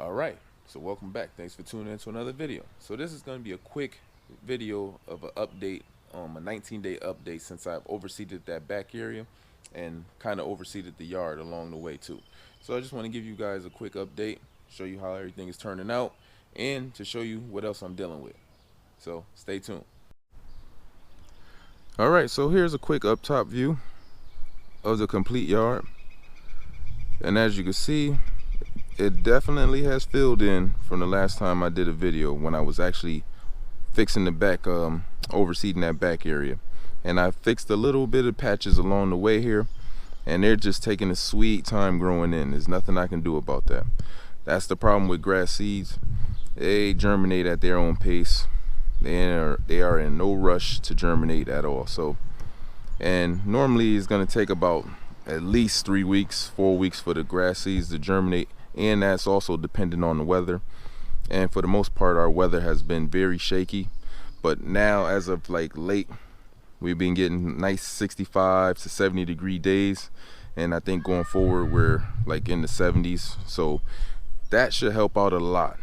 All right, so welcome back. Thanks for tuning in to another video. So this is going to be a quick video of an update, a 19-day update since I've overseeded that back area and kind of overseeded the yard along the way too. So I just want to give you guys a quick update, show you how everything is turning out, and to show you what else I'm dealing with. So stay tuned. All right, so here's a quick up top view of the complete yard, and as you can see, it definitely has filled in from the last time I did a video when I was actually fixing the back, overseeding that back area. And I fixed a little bit of patches along the way here, and they're just taking a sweet time growing in. There's nothing I can do about that. That's the problem with grass seeds. They germinate at their own pace. They are in no rush to germinate at all. So, and normally it's going to take about at least 3 weeks, 4 weeks for the grass seeds to germinate, and that's also dependent on the weather. And for the most part, our weather has been very shaky, but now as of like late, we've been getting nice 65 to 70 degree days, and I think going forward we're like in the 70s, so that should help out a lot.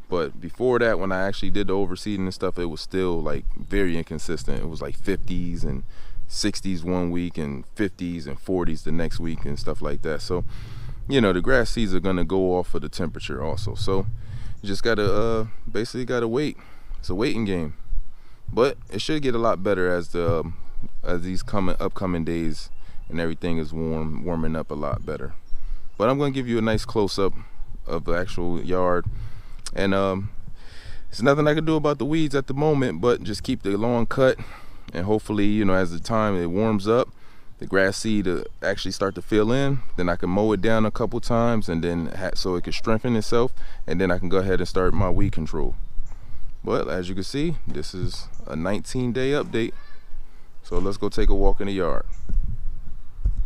But before that, when I actually did the overseeding and stuff, it was still like very inconsistent. It was like 50s and 60s one week and 50s and 40s the next week and stuff like that. So you know, the grass seeds are gonna go off of the temperature also, so you just gotta basically gotta wait. It's a waiting game, but it should get a lot better as these upcoming days and everything is warming up a lot better. But I'm gonna give you a nice close-up of the actual yard, and there's nothing I can do about the weeds at the moment, but just keep the lawn cut, and hopefully, you know, as the time it warms up, the grass seed actually start to fill in, then I can mow it down a couple times, and then so it can strengthen itself, and then I can go ahead and start my weed control. But as you can see, this is a 19-day update, so let's go take a walk in the yard.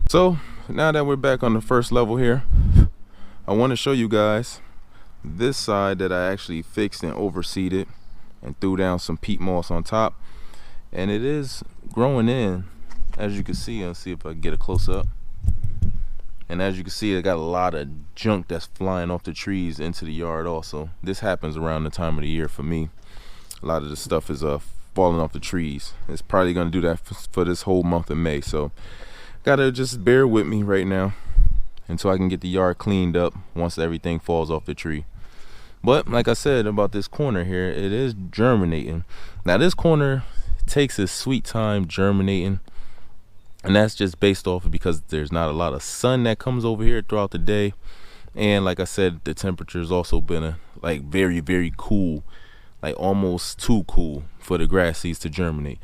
So now that we're back on the first level here, I want to show you guys this side that I actually fixed and overseeded and threw down some peat moss on top, and it is growing in. As you can see, I'll see if I can get a close-up, and as you can see, I got a lot of junk that's flying off the trees into the yard also. This happens around the time of the year for me. A lot of the stuff is falling off the trees. It's probably going to do that for this whole month of May, so gotta just bear with me right now until I can get the yard cleaned up once everything falls off the tree. But like I said about this corner here, it is germinating. Now this corner takes its sweet time germinating, and that's just based off of because there's not a lot of sun that comes over here throughout the day, and like I said, the temperature's also been like very, very cool, like almost too cool for the grass seeds to germinate.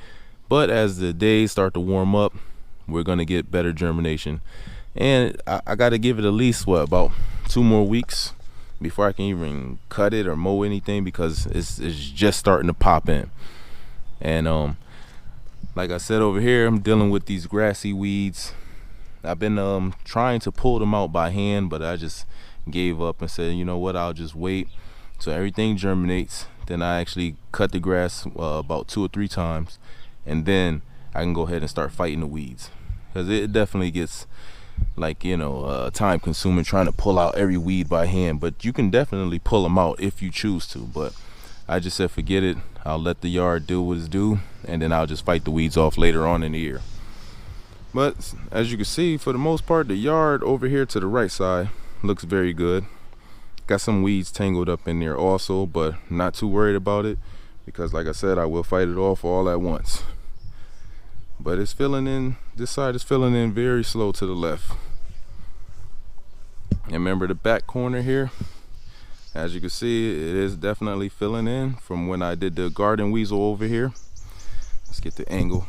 But as the days start to warm up, we're gonna get better germination, and I got to give it at least about 2 more weeks before I can even cut it or mow anything, because it's just starting to pop in. And like I said, over here I'm dealing with these grassy weeds. I've been trying to pull them out by hand, but I just gave up and said, you know what, I'll just wait so everything germinates, then I actually cut the grass about 2 or 3 times, and then I can go ahead and start fighting the weeds, because it definitely gets like, you know, time consuming trying to pull out every weed by hand. But you can definitely pull them out if you choose to, but I just said forget it, I'll let the yard do what it's due, and then I'll just fight the weeds off later on in the year. But as you can see, for the most part, the yard over here to the right side looks very good. Got some weeds tangled up in there also, but not too worried about it, because like I said, I will fight it off all at once. But it's filling in, this side is filling in very slow to the left. And remember the back corner here, as you can see, it is definitely filling in from when I did the garden weasel over here. Let's get the angle.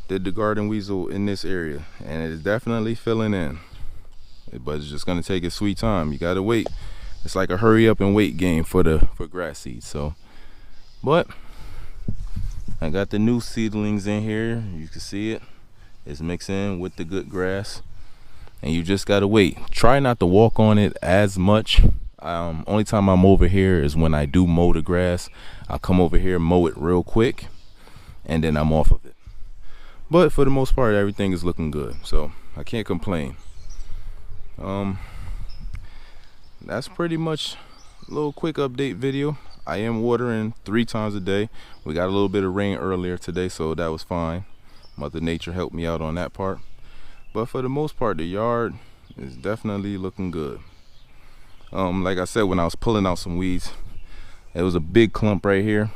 Did the garden weasel in this area, and it is definitely filling in. But it's just gonna take its sweet time. You gotta wait. It's like a hurry up and wait game for grass seeds. So, but I got the new seedlings in here. You can see it. It's mixing with the good grass, and you just gotta wait. Try not to walk on it as much. Only time I'm over here is when I do mow the grass. I'll come over here, mow it real quick, and then I'm off of it. But for the most part, everything is looking good, so I can't complain. that's pretty much a little quick update video. I am watering 3 times a day. We got a little bit of rain earlier today, so that was fine. Mother Nature helped me out on that part. But for the most part, the yard is definitely looking good. Like I said, when I was pulling out some weeds, it was a big clump right here,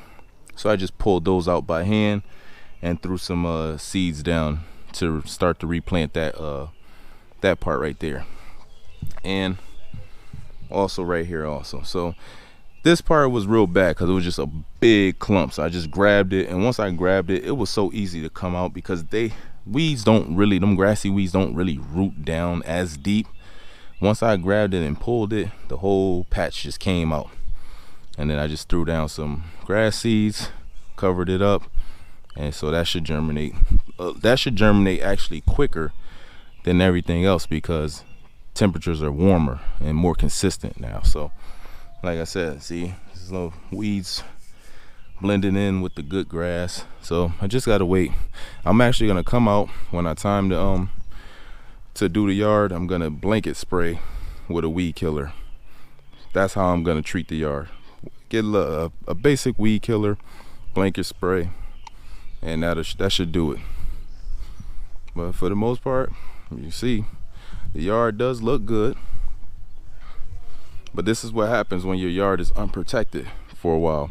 so I just pulled those out by hand and threw some seeds down to start to replant that part right there, and also right here also. So this part was real bad because it was just a big clump, so I just grabbed it, and once I grabbed it, it was so easy to come out because them grassy weeds don't really root down as deep. Once I grabbed it and pulled it, the whole patch just came out. And then I just threw down some grass seeds, covered it up, and so that should germinate. That should germinate actually quicker than everything else because temperatures are warmer and more consistent now. So like I said, see, these little weeds blending in with the good grass. So I just gotta wait. I'm actually gonna come out when I time to do the yard. I'm gonna blanket spray with a weed killer. That's how I'm gonna treat the yard. Get a basic weed killer, blanket spray, and that should do it. But for the most part, you see, the yard does look good. But this is what happens when your yard is unprotected for a while.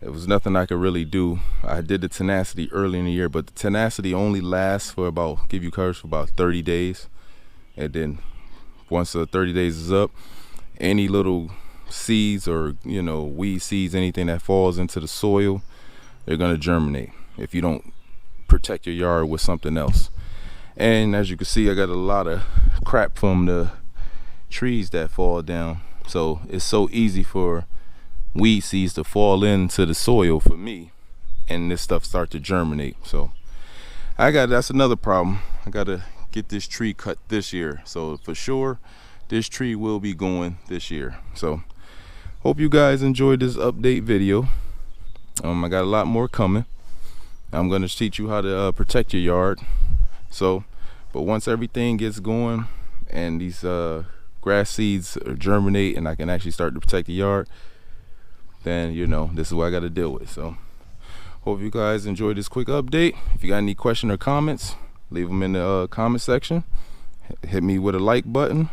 There was nothing I could really do. I did the tenacity early in the year, but the tenacity only lasts for give you coverage for about 30 days. And then once the 30 days is up, any little seeds or weed seeds, anything that falls into the soil, they're gonna germinate if you don't protect your yard with something else. And as you can see, I got a lot of crap from the trees that fall down, so it's so easy for weed seeds to fall into the soil for me, and this stuff start to germinate. So that's another problem. I gotta get this tree cut this year, so for sure this tree will be going this year. So hope you guys enjoyed this update video. I got a lot more coming. I'm gonna teach you how to protect your yard. But once everything gets going and these grass seeds germinate and I can actually start to protect the yard, then this is what I got to deal with. So hope you guys enjoyed this quick update. If you got any questions or comments, leave them in the comment section. Hit me with a like button,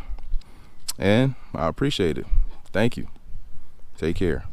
and I appreciate it. Thank you. Take care.